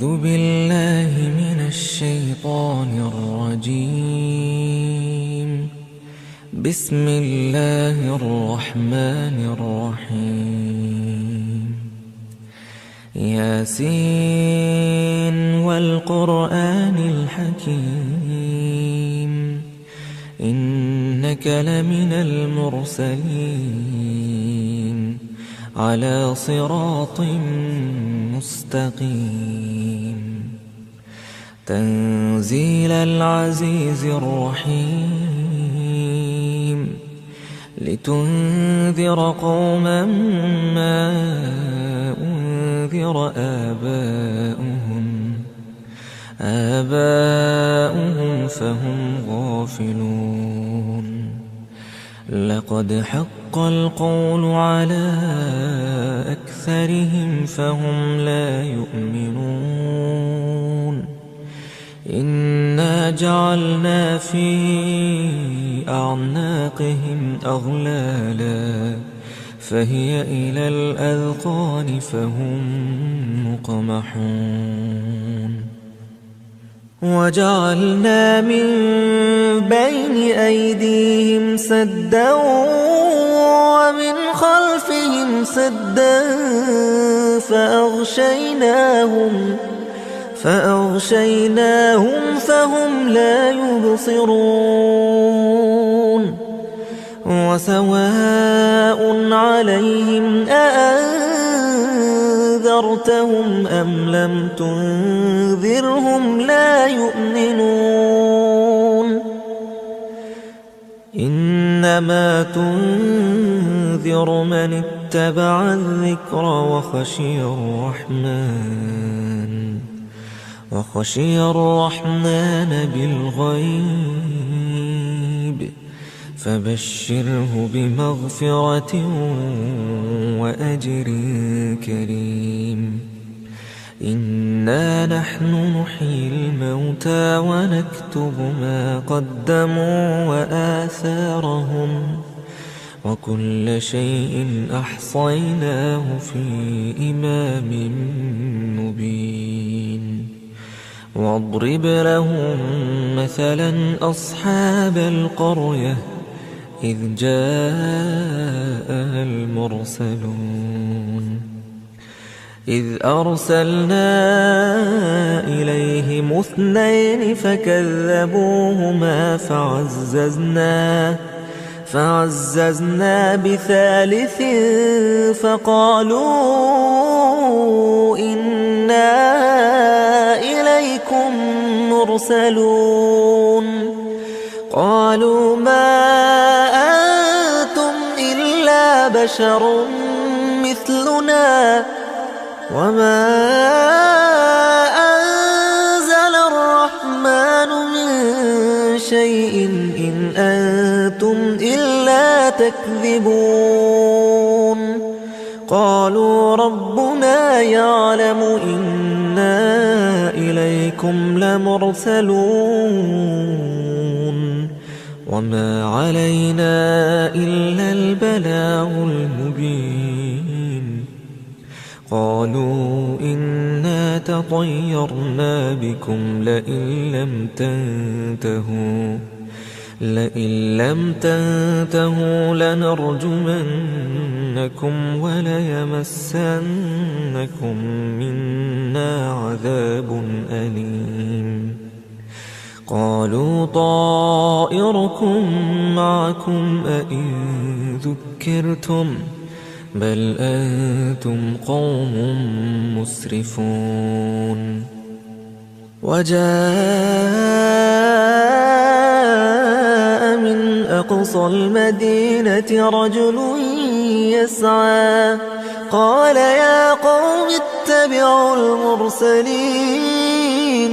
أعوذ بالله من الشيطان الرجيم. بسم الله الرحمن الرحيم. ياسين والقرآن الحكيم إنك لمن المرسلين على صراط مستقيم. تنزيل العزيز الرحيم لتنذر قوما ما أنذر آباؤهم فهم غافلون. لقد حق القول على أكثرهم فهم لا يؤمنون. إنا جعلنا في أعناقهم أغلالا فهي إلى الأذقان فهم مقمحون. وجعلنا من بين أيديهم سدا ومن خلفهم سدا فأغشيناهم فهم لا يبصرون. وسواء عليهم أأنذرتهم أم لم تنذرهم لا يؤمنون. إنما تنذر من اتبع الذكر وخشي الرحمن بالغيب فبشره بمغفرة وأجر كريم. إنا نحن نحيي الموتى ونكتب ما قدموا وآثارهم وكل شيء أحصيناه في إمام مبين. واضرب لهم مثلا أصحاب القرية إذ جاءها المرسلون. إذ أرسلنا إليهم 2 فكذبوهما فعززنا بثالث فقالوا إنا إليكم مرسلون. قالوا ما أنتم إلا بشر مثلنا وما أنزل الرحمن من شيء إن أنتم إلا تكذبون. قالوا ربنا يعلم إنا إليكم لمرسلون وما علينا إلا البلاغ المبين. قالوا إنا تطيرنا بكم لئن لم تنتهوا لنرجمنكم وليمسنكم منا عذاب أليم. قالوا طائركم معكم أئن ذكرتم بل أنتم قوم مسرفون. وجاء من أقصى المدينة رجل يسعى قال يا قوم اتبعوا المرسلين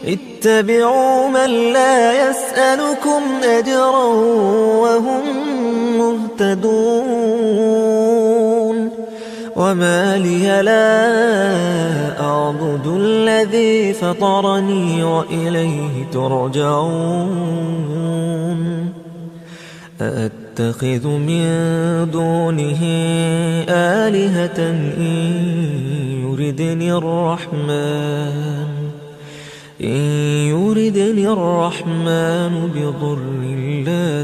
اتبعوا من لا يسألكم أجرا وهم مهتدون. وما لي لا أعبد الذي فطرني وإليه ترجعون. أتخذ من دونه آلهة إن يردني الرحمن بضر لا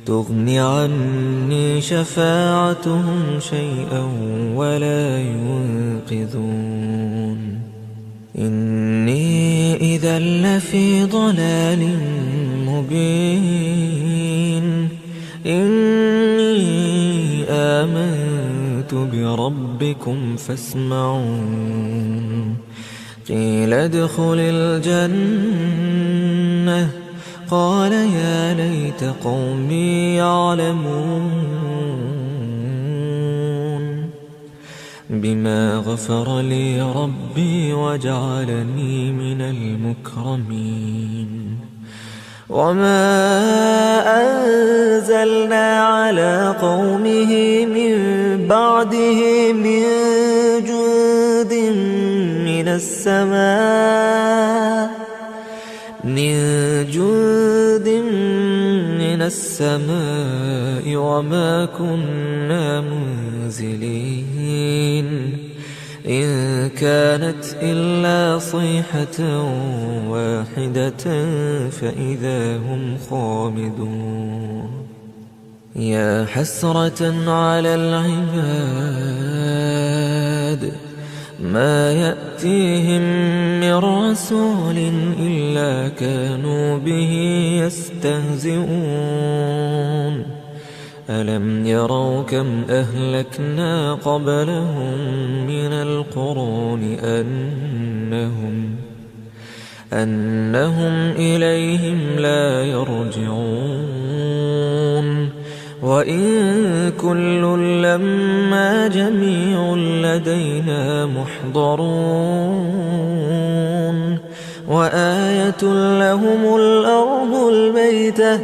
تغن عني شفاعتهم شيئا ولا ينقذون إني إذا لفي ضلال مبين إني آمنت بربكم فاسمعون قيل ادخل الجنة قال يا ليت قومي يعلمون بما غفر لي ربي وجعلني من المكرمين وما أنزلنا على قومه من بعده من جند من السماء وما كنا منزلين إن كانت إلا صيحة واحدة فإذا هم خامدون يا حسرة على العباد ما يأتيهم من رسول إلا كانوا به يستهزئون ألم يروا كم أهلكنا قبلهم من القرون أنهم إليهم لا يرجعون وإن كل لما جميع لدينا محضرون وآية لهم الأرض الميتة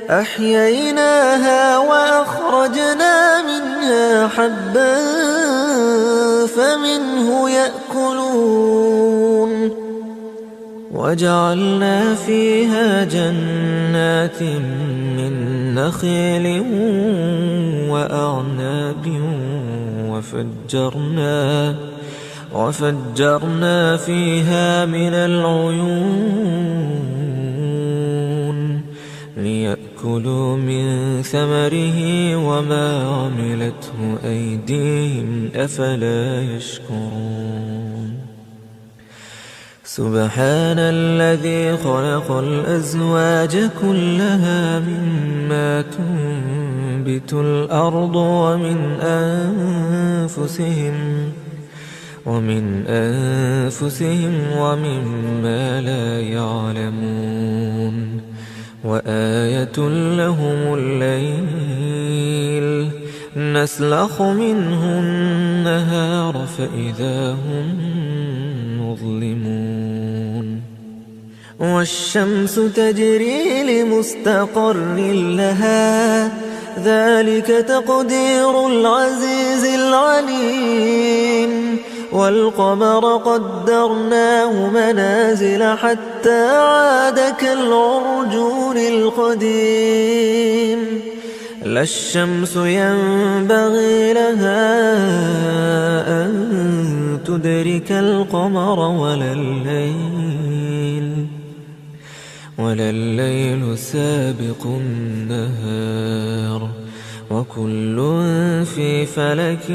أحييناها وأخرجنا منها حبا فمنه يأكلون وجعلنا فيها جنات من نخيل وأعناب وفجرنا فيها من العيون ليأكلوا من ثمره وما عملته أيديهم أفلا يشكرون سبحان الذي خلق الأزواج كلها مما تنبت الأرض ومن أنفسهم ومما لا يعلمون وآية لهم الليل نسلخ منه النهار فإذا هم مظلمون والشمس تجري لمستقر لها ذلك تقدير العزيز العليم والقمر قدرناه منازل حتى عاد كالعرجون القديم لا الشمس ينبغي لها أن تدرك القمر ولا الليل سابق النهار وكل في فلك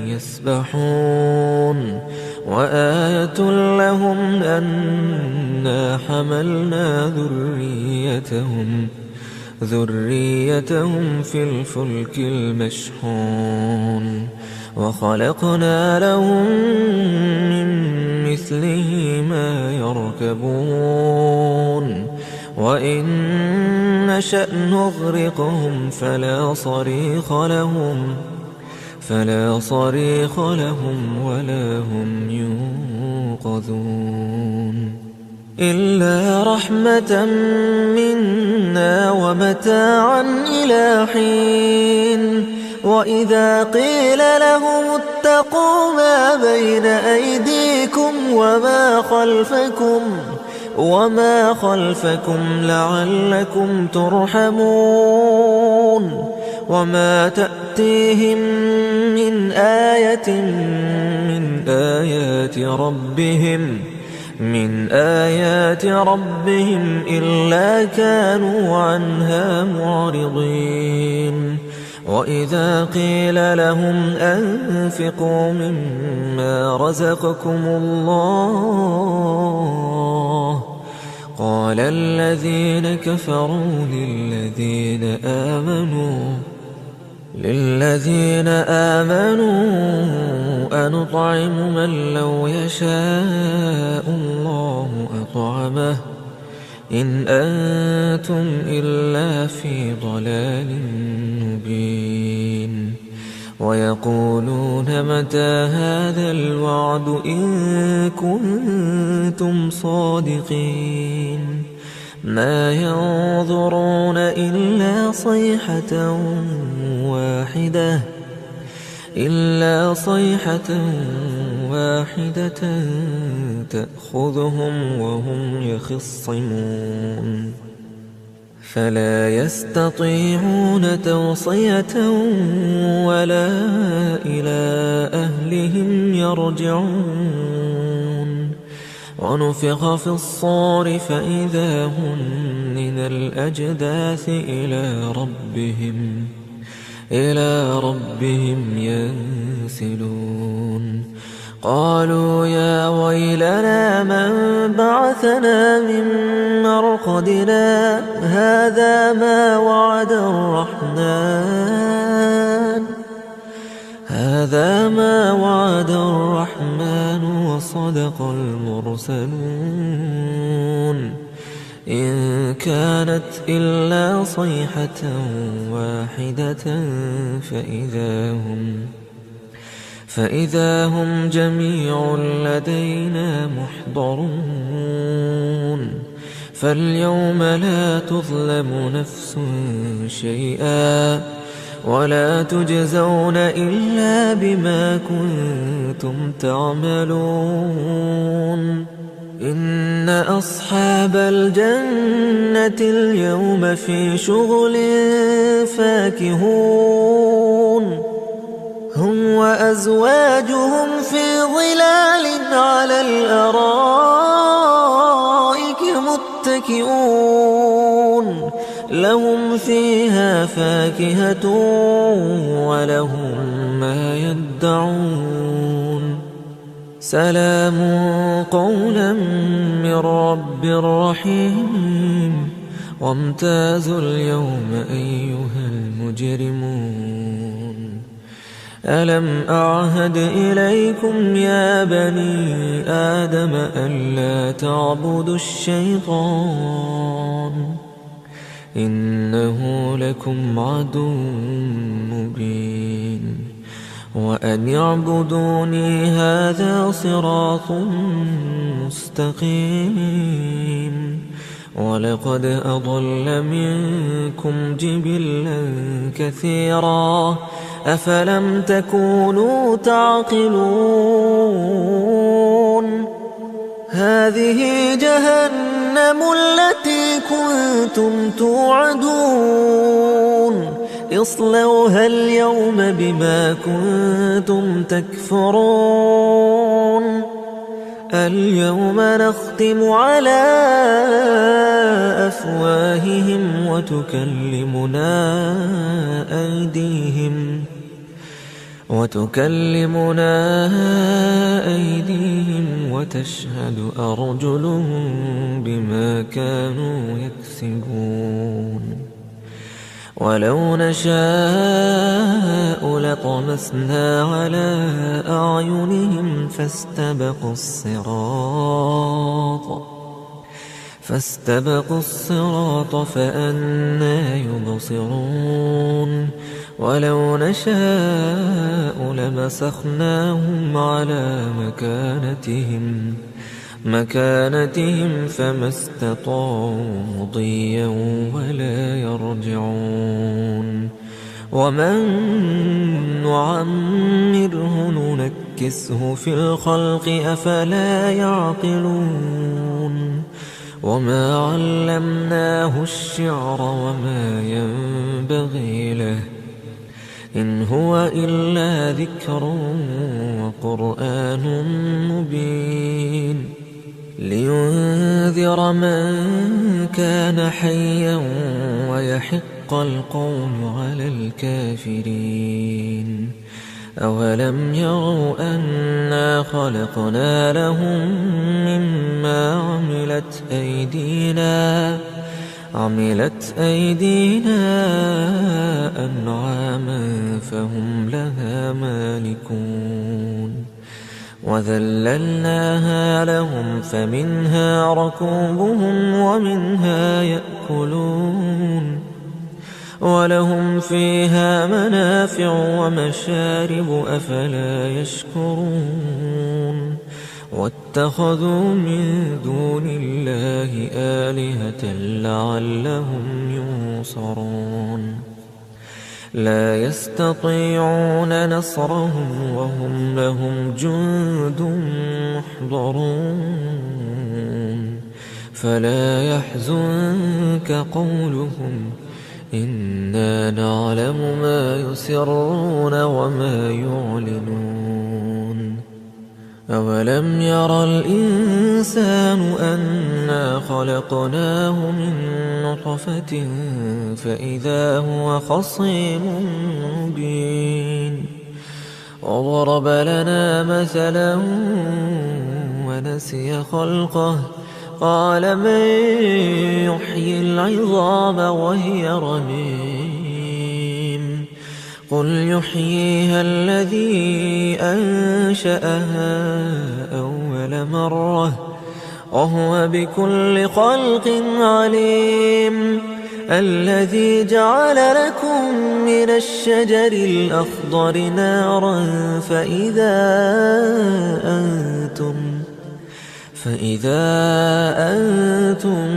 يسبحون وآية لهم أنا حملنا ذريتهم في الفلك المشحون وخلقنا لهم من مثله ما يركبون وإن نشأ نغرقهم فلا صريخ لهم ولا هم ينقذون إلا رحمة منا ومتاعا إلى حين وإذا قيل لهم اتقوا ما بين أيديكم وما خلفكم وما خلفكم لعلكم ترحمون وما تأتيهم من آية من آيات ربهم إلا كانوا عنها معرضين وإذا قيل لهم أنفقوا مما رزقكم الله قال الذين كفروا للذين آمنوا أنطعم من لو يشاء الله أطعمه إن أنتم إلا في ضلال مبين ويقولون متى هذا الوعد إن كنتم صادقين ما ينظرون إلا صيحة واحدة تأخذهم وهم يخصمون فلا يستطيعون توصية ولا إلى أهلهم يرجعون ونفخ في الصور فإذا هم من الأجداث إلى ربهم ينسلون قالوا يا ويلنا من بعثنا من مرقدنا هذا ما وعد الرحمن وصدق المرسلون إن كانت إلا صيحة واحدة فإذا هم جميع لدينا محضرون فاليوم لا تظلم نفس شيئا ولا تجزون إلا بما كنتم تعملون إن أصحاب الجنة اليوم في شغل فاكهون هم وأزواجهم في ظلال على الأرائك متكئون لهم فيها فاكهة ولهم ما يدعون سلام قولا من رب رحيم وامتازوا اليوم أيها المجرمون ألم أعهد إليكم يا بني آدم ألا تعبدوا الشيطان إنه لكم عدو مبين وأن اعبدوني هذا صراط مستقيم ولقد أضل منكم جبلا كثيرا أفلم تكونوا تعقلون هذه جهنم التي كنتم توعدون اصلوها اليوم بما كنتم تكفرون اليوم نختم على أفواههم وتكلمنا أيديهم وتشهد أرجلهم بما كانوا يكسبون ولو نشاء لطمسنا على أعينهم فاستبقوا الصراط فأنى يبصرون ولو نشاء لمسخناهم على مكانتهم فما استطاعوا مضيا ولا يرجعون ومن نعمره ننكسه في الخلق أفلا يعقلون وما علمناه الشعر وما ينبغي له إن هو إلا ذكر وقرآن مبين لينذر من كان حيا ويحق القول على الكافرين أولم يروا أنا خلقنا لهم مما عملت أيدينا أنعاما فهم لها مالكون وذللناها لهم فمنها ركوبهم ومنها يأكلون ولهم فيها منافع ومشارب أفلا يشكرون واتخذوا من دون الله آلهة لعلهم ينصرون لا يستطيعون نصرهم وهم لهم جند محضرون فلا يحزنك قولهم إنا نعلم ما يسرون وما يعلنون أولم ير الإنسان أنا خلقناه من نطفة فإذا هو خصيم مبين وضرب لنا مثلا ونسي خلقه قال من يحيي العظام وهي رميم قل يحييها الذي أنشأها أول مرة وهو بكل خلق عليم الذي جعل لكم من الشجر الأخضر نارا فإذا أنتم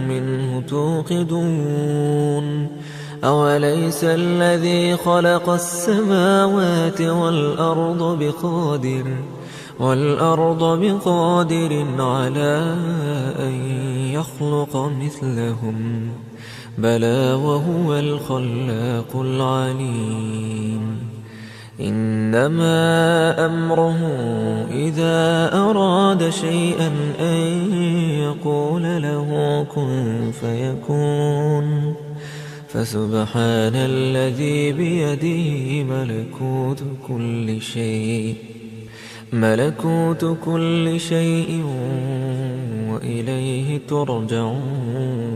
منه توقدون أوليس الذي خلق السماوات والأرض بقادر على أن يخلق مثلهم بلى وهو الخلاق العليم إنما أمره إذا أراد شيئا أن يقول له كن فيكون فسبحان الذي بيده ملكوت كل شيء وإليه ترجعون